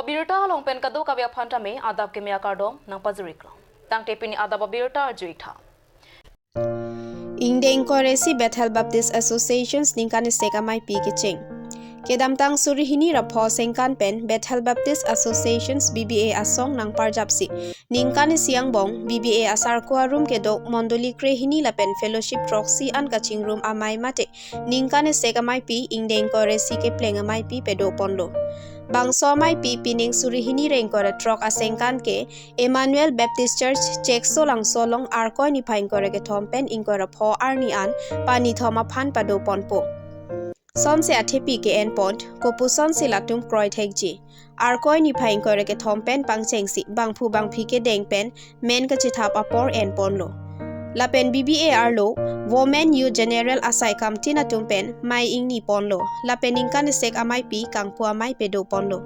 birta long pen kadu ka vyak phanta me adab ke mya kardom nang pajurik lo tang te pini adab birta juitha Ingde Incoresi Bethel Baptist Associations ningkan seka mai pi kiching kedam tang suri hini rapho sengkan pen Bethel Baptist Associations BBA asong nang parjapsi ningkan siang bong BBA asar ko room kedo mondoli kre hini la pen fellowship proxy an kaching room amai mate ningkan seka mai pi Ingde Incoresi ke plenga mai pi pedo ponlo bangso mai pi pining suri hini rengkore trok asengkan ke Emmanuel Baptist Church chekso lang solong arkoi ni phain kore ke thompen ingkora pho arni an pani thoma phan pado ponpo son se athepi ke en pont kopu son se latum kroi thekji arkoi ni phain kore ke thompen pangchengsi bangphu bangphi ke dengpen men ka chithap apor en ponlo lapen BBA arlo Women Youth General Asai Kamtina tumpen mai ingni ponlo lapen ingkan sek amai pi kangpu amai pedo ponlo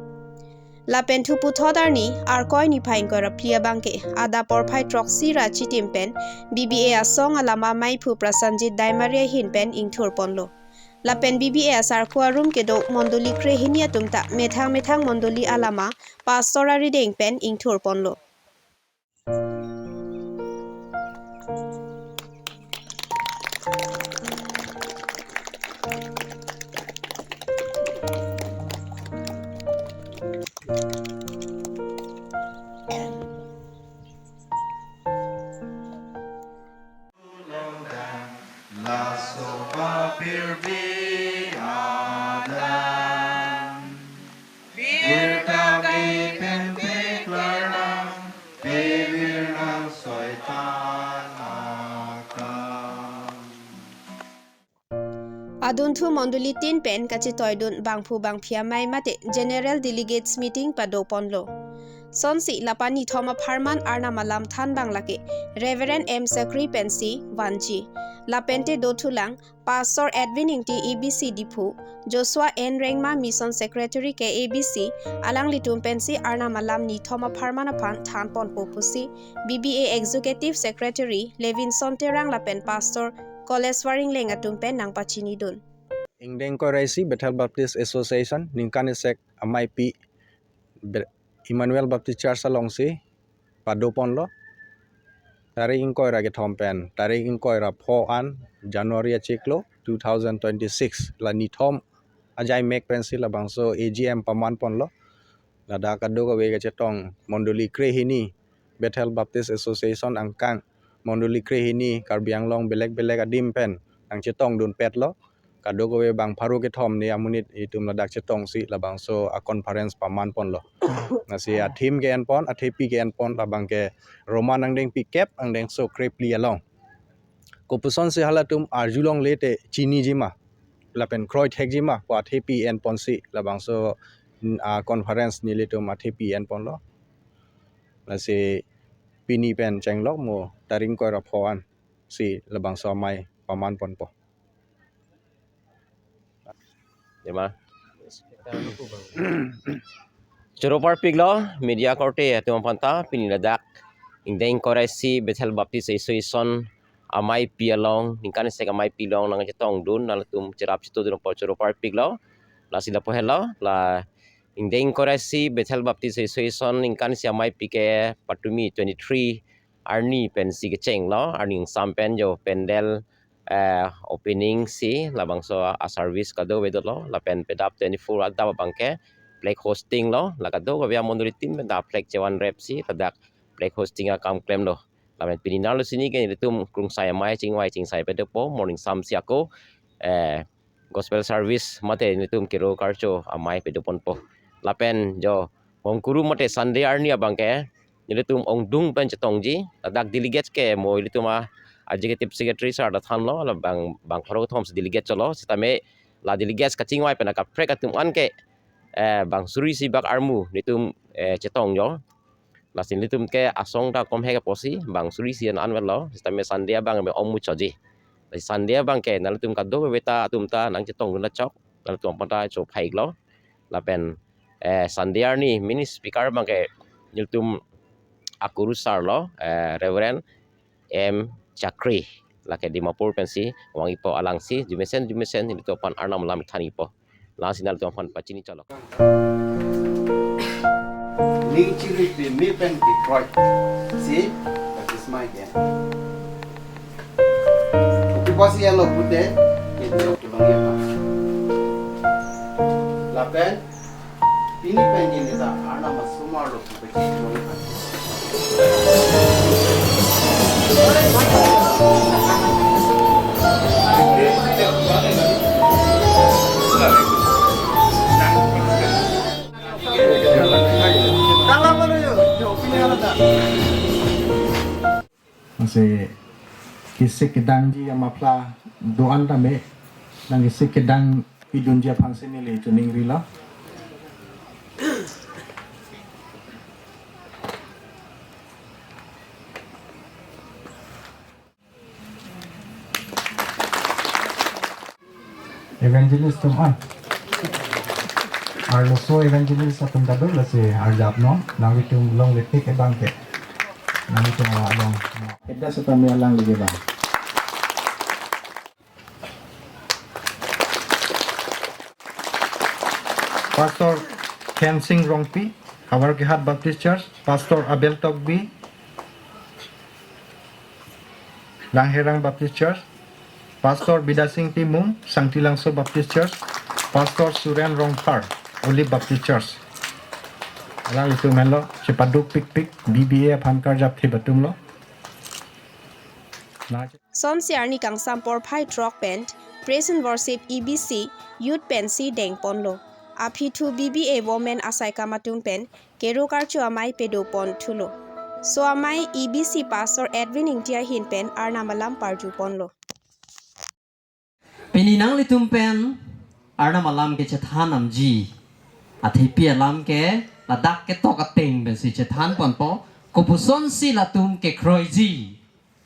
lapen thupu thodarni arkoi ni phain kora plia bangke ada por phai troxy ra chitimpen BBA asong alama mai phu prasanjit daimaria hinpen ingthur ponlo lapen BBA asar khwa room kedo mondoli kre hinia tumta methang mondoli alama pastora rideng pen ingthur ponlo Aduntu monduli tin pen kachi toydun bangphu bangphia mai mate General Delegates Meeting pado ponlo sonsi lapani thoma pharman arna malam than banglake Reverend M Sakri Pensi Vanji lapente dothulang Pastor Edwin Ingti EBC Dipu Joshua N Rengma Mission Secretary ke ABC alang litum pensi arna malam ni thoma pharman aphan than pon popusi BBA Executive Secretary Levinson Terang lapen Pastor Koleswaring lenga tumpen nang pachini dun Ingde Incoresi Bethel Baptist Association ningkan sek amai pi Emmanuel Baptist Church alongsi padopon lo tarik ingkoi ra ke thompen tarik ingkoi ra pho an January cheklo 2026 la ni thom ajai mek pensi la bangso AGM paman pon lo la da kado ka we ke chetong mondoli kre hini Bethel Baptist Association angkang mondoli kre hini Karbiang long belek adim pen ang chetong dun pet lo kado ko we bang paru ke thom ni amunit itum la dak chetong si la bangso a conference paman pon lo nasi a team ke en pon a tepi ke en pon la bang ke roman ang deng pikep ang deng so krepli along ko puson se halatum arjulong lete chini jima la pen kroy thek jima kwa tepi en pon si la bangso a conference ni letum a tepi en pon lo la se pini pen chenglok mo taring ko ra phoan si la bangso mai paman pon po Jema. Choropar piglo media korte atum panta piniladak ingdeng koresi Bethel Baptist Association amai pialong ningkan sek amai pilong nang chetong dun nalatum cerap situ dun por choropar piglo la sila pohelo la ingdeng koresi Bethel Baptist Association ningkan si amai pike patumi 23 arni pensi kecheng lo arning sampen jo pendel opening si labang so a service kado wedot lo la pen pedap 24 adda bangke plek hosting lo la kado ko via monolitin da plek cewan rep si kadak plek hosting a kam klem lo la pen pininalo sini ke tum krung saya mai ching sai pedepo morning sam si ako gospel service mate tum kiro karcho amai pedopon po la pen jo hongkuru mate sunday arni abangke tum ong dung pen chetongji kadak delegates ke mo tuma Executive Secretary sar da than lo la bang pharo thom delegate cholo sitame la delegates kaching wai pena ka prek atum an ke bang suri si bak armu nitum chetong yo la sin nitum ke asong ta kom he ka posi bang suri si an lo sitame sandia bang me om mu choji la sandia bang ke na tum ka do beta atum ta nang chetong na chok la tum pata cho phai lo la pen sandia ni mini speaker bang ke nitum akuru sar lo Reverend M Chakri lake di Mapur pensi wang ipo alangsi jumesen itu pan arnam lam thani po lang sinal tu pan pachini chalok Ning chiri pe me pen Detroit. See, that is my game. Because yellow put there, it is okay long year. La pen, pini pen ini dah ana masumar lo put long year. Masih kisik kedang ji amapla doan tame nang kisik kedang idun dia pangsin ni tuning rila evangelist tuman Arlo so evangelist atum dabel lasi arjap no nang itung long letik ke bangke nang itung long eda setami alang lagi bang Pastor Ken Singh Rongpi Hawarkihat Baptist Church Pastor Abel Togbi Langherang Baptist Church Pastor Bidasing Timung Sangtilangso Baptist Church Pastor Suren Rongpar Olive Baptist Church alang itu melo cepaduk pik BBA phankar jap thi batum lo Som siarni kang sampor phai rock band praise and worship EBC youth pen si deng ponlo api thu BBA women asai kamatung pen keru karchu amai pedo pon thulo so amai EBC pastor Edwin Ingtia hin pen arnamalam parju ponlo Peninang litum pen arnamalam ke chethanam ji athipia lam ke ladak ke tokateng ben si chethan ponpo kopuson si latum ke kroiji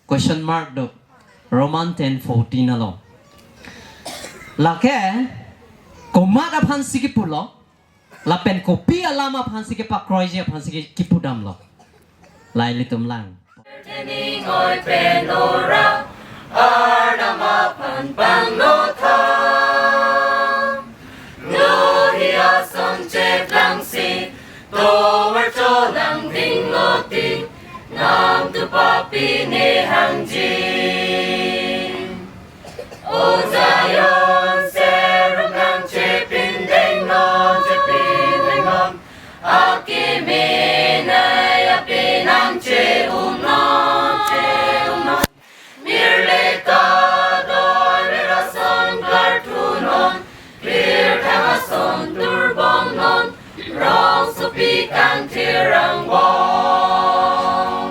question mark do Roman 10:14 alo lake komada phansi ki pulo la pen kopi alama phansi ke pakroiji phansi ki pudam lo lai litum lang Tening oi penora arnama pan pang no tha no hia son che lang si to war cho lang ding lo ti nam tu pa pi ne hang ji o Zion serum nang che pin ding non che pin ding non aki me na ya pin nang che non che non mirle ta dor ra son cartoonon bir ta son turbon non rong su pi kan tirang bong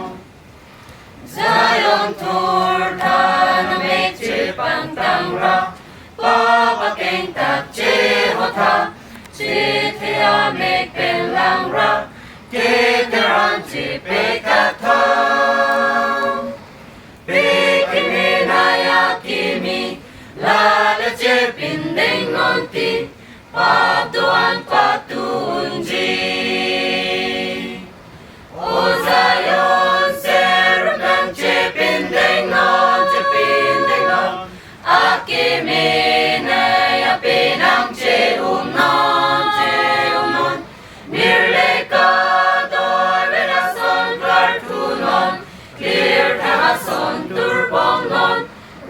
Zion tur ta na me che pang tang ra pa pa keng tak che ho tha che the a me pen lang ra ke te ran che pe ka tha pe ke me na ya ki mi la le che pin ding non ti pa doan pa tun ji o Zion serum nang che pin ding non che pin ding non a ki me na ya pin nang che non mirle ka dor vera son cartoonon clear ta son turbong non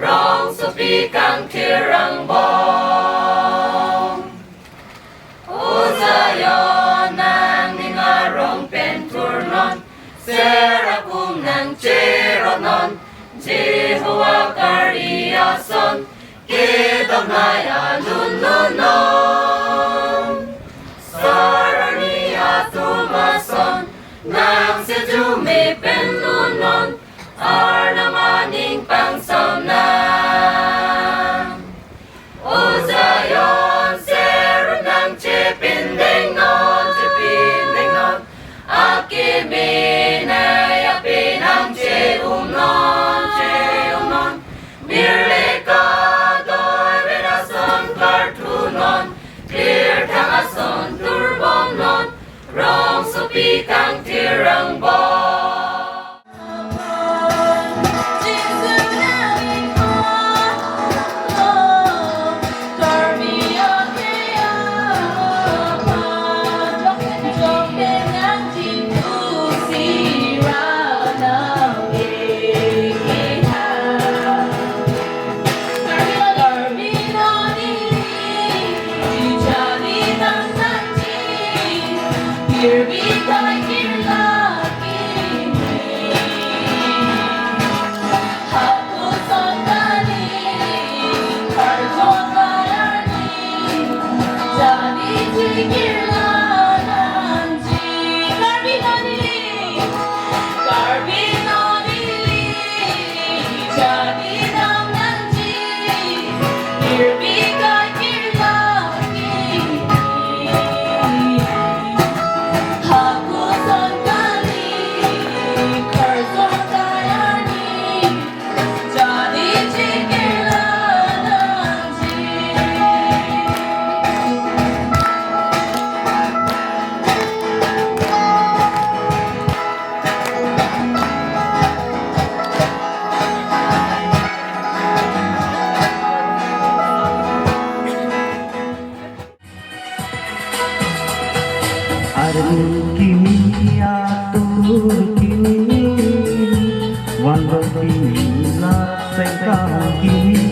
rong su pi kang tirang bong o Zion nang ninga rong pen turnon serakum nang cherot non Jehovah karia son kedam na ya nun non sarani atumason nang se ju me pen non arnamaning pangsam na o Zion serum nang che pin ding non aki me na ya pin nang che non mirle ka dor vera son cartoonon clear ta son turbon non rong su pi kang tirang bong Hãy subscribe cho kênh Ghiền Mì Gõ để không bỏ lỡ la sengka kini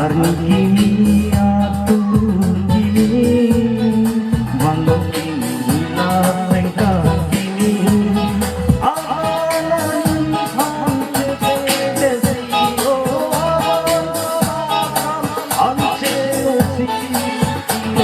arni kini atu kini wanggo kini la sengka kini alan hante desi o ante si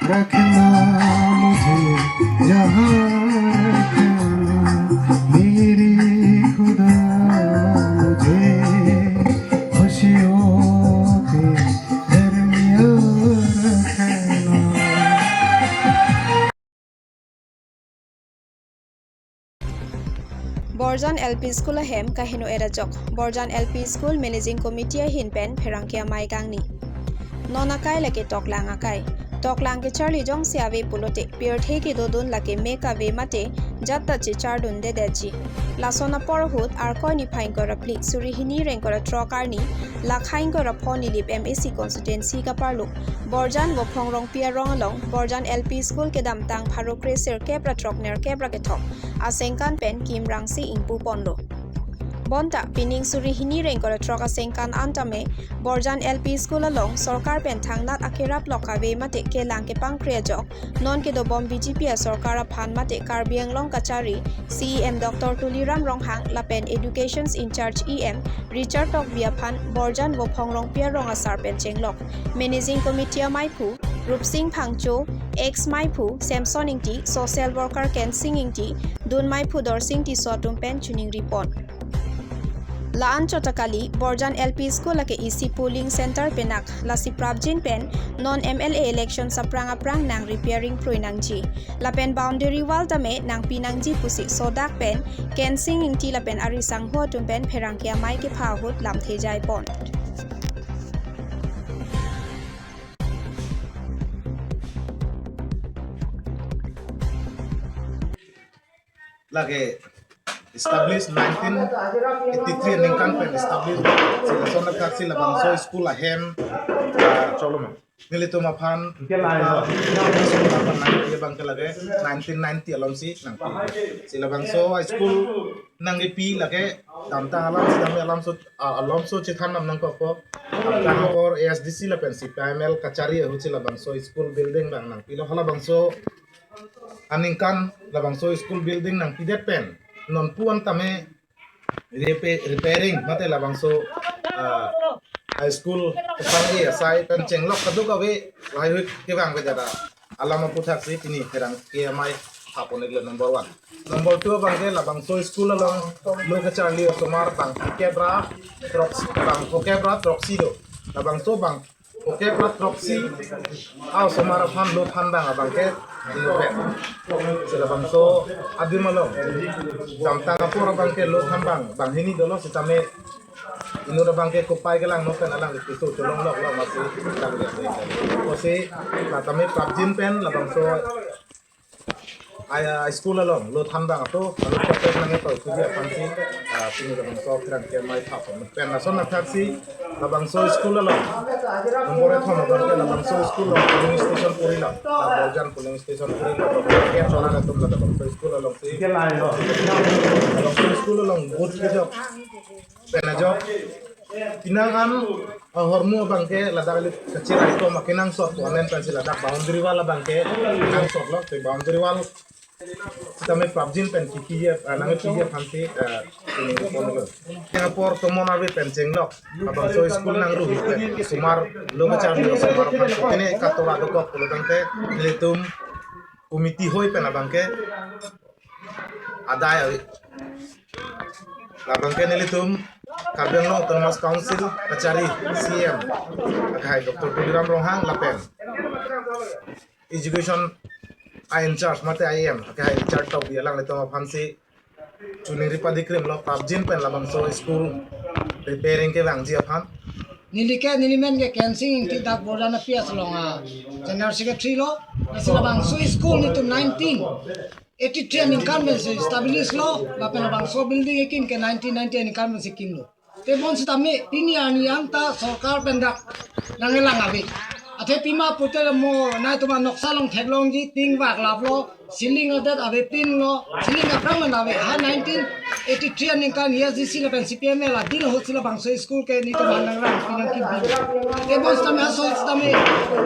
रखना मुझे जहाँ रखना मेरी खुदा मुझे खुशियों के दरमियाँ रखना Borjan LP School hem kahino erajok. Borjan LP School Managing Committee hinpen pherangkia mai gangni. Nonakai lake toklang akai. Toklang ke Charlie Jong siave pulote. Pierthe ke dodun lake meka ve mate jatta chi chardun de deji. Lasona porhut arkoi ni phain ko rapli surihini reng ko trokarni lakhain ko raphoni lip MSc constituency ka parlu. Borjan wo phongrong pia rong along Borjan LP School ke damtang pharokre sir ke pratrok ner ke brakethok. Asengkan pen kim rangsi ingpu ponlo. Bonta pining surihini reng ko troka sengkan antame Borjan LP School along sarkar pen thangnat akirap lokave mate ke langke pangkria jok non ke do bom BJP sarkara phan mate karbiang long kachari CEM Dr. Tuliram Ronghang lapen educations in charge EM Richard Tok bia phan Borjan wo phongrong pia rong asar pen chenglok managing committee maipu Rupsing Phangcho ex maipu Samson ingti social worker Ken Singh ingti dun maipu dorsing ti sotum pen tuning report Laan Chotakali, Borjan LP School lake EC Polling Center penak, lasi Prabjin pen, non-MLA election sa prang-aprang nang repairing proinangji. Lapen boundary wall tame nang pinangji pusik sodak pen, kensing ingti lapen arisang ho tumpen perangkia mai ke phahut lam thejai pon. Lagi established 1983 ningkan pen established sila sona kat sila bangso school ahem choloma milito mapan bangke lage 1990 alonsi nang sila bangso school nang ipi lage damta alam sidam alonso chithan nam nang ko damta or ASDC la pen CPML kachari hu sila bangso school building bang nang pilo hala bangso aningkan la bangso school building nang pidet pen non puan tame repairing mate la bangso high school pangi asai pen chenglok kaduk awe lai hu ke bang bejada alama puthak si tini herang ke mai apone le number 1 number 2 bangke la bangso school along loka charli tomar bang kebra proxy do la bangso bang oke plat proxy aw somara phan lo phan bang bangke sila bangso adimalo damta kapura bangke lo phan bang hini dolo sitame inura bangke kupai gelang no pen alang itu tolong lo masih tahu ya osi tame prabjin pen la bangso school along lo tham bang to lo ko nang to ku dia phan si pini labang so kran ke mai tha ko pen na son na taxi labang so school along nombore thon labang so school along police station puri la bojan police station puri la ke chona na tum labang so school along si labang so school along boat ke job pen job tinangan hormu bangke ladak kecil itu makinang shot online pensi ladak boundary wall bangke nang shot lo te boundary wall kita me PUBG pen kiki ya nang kiki ya panti ini pon yang por tomon abe penceng lo abang so school nang ruhi sumar lo ngachar lo sumar panti ini kato ado ko pulo tante litum komiti hoy pen abangke ada ya labangke nilitum Kabel no Thomas Council Kacari CM Akai Dr. Tuliram Rohang Lapen Education I in charge mate IM Akai charge top bialang leto mapansi Chuni ripadi krim lo PUBG pen labang so school preparing ke bang ji aphan Nilike nilimen ke cancing ti dak bordana pias longa general secretary lo isla bang so school ni to 1983 incumbent se establish lo lapena bang so building ekin ke 1990 incumbent se kim lo te bon stame pini ani anta sarkar pendak nangelang abi ate pima putel mo na to ma noksa long theglong ji ting wak lap lo ceiling adat abe pin lo ceiling aprang na abe ha 1983 ani kan SDC la pen CPM la din ho sila bang so school ke ni to manang rang pinang ki te bon stame ha so stame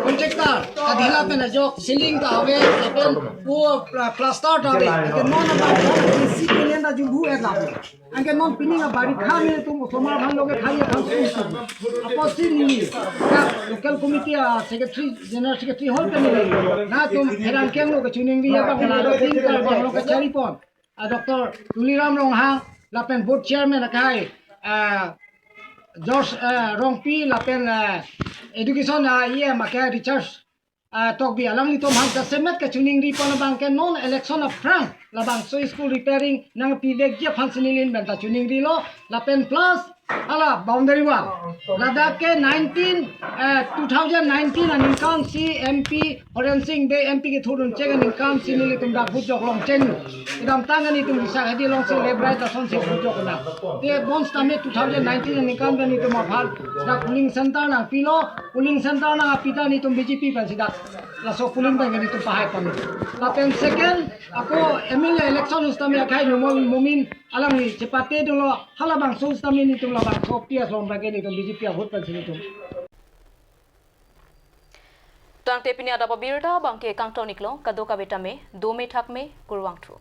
contractor adhila pen jok ceiling ta abe pen wo plaster ta abe ke non na CPM na jumbu et la angke non pining bari khami tum somar bhang loge khali kham aposti ni ka local committee secretary general secretary hol pe ni na tum heran keng lo ke chuning ri ba kana do tin kar bang lo ke chari pon Dr. Tuliram Ronghang lapen board chairman akai George Rongpi lapen education ye makai research tok bi alang ni tom hang ka semet ka chuning ri pon bang ke non election of frank labang so school repairing nang pi lek je functioning ben ta chuning ri lo lapen plus ala boundary wall ladak ke 2019 an income si MP Horen Singh be MP ke thurun chegan income si ni tum da bu jok long chen idam tangani tum bisa hadi long si lebrai ta son si bu jok na te bonds tame 2019 an income be ni tum phal da polling center na pilo polling center na pita ni tum BJP pan sida la so polling ba ni tum pahai pan lapen second ako MLA election ustami akai momin alang ni cepate dolo halabang so ustami ni tum labang so pia som ba ni tum BJP hot pan sini tum Tang te pini ada babirda bangke kang tonik lo kadoka betame 2 me thak me kurwang tru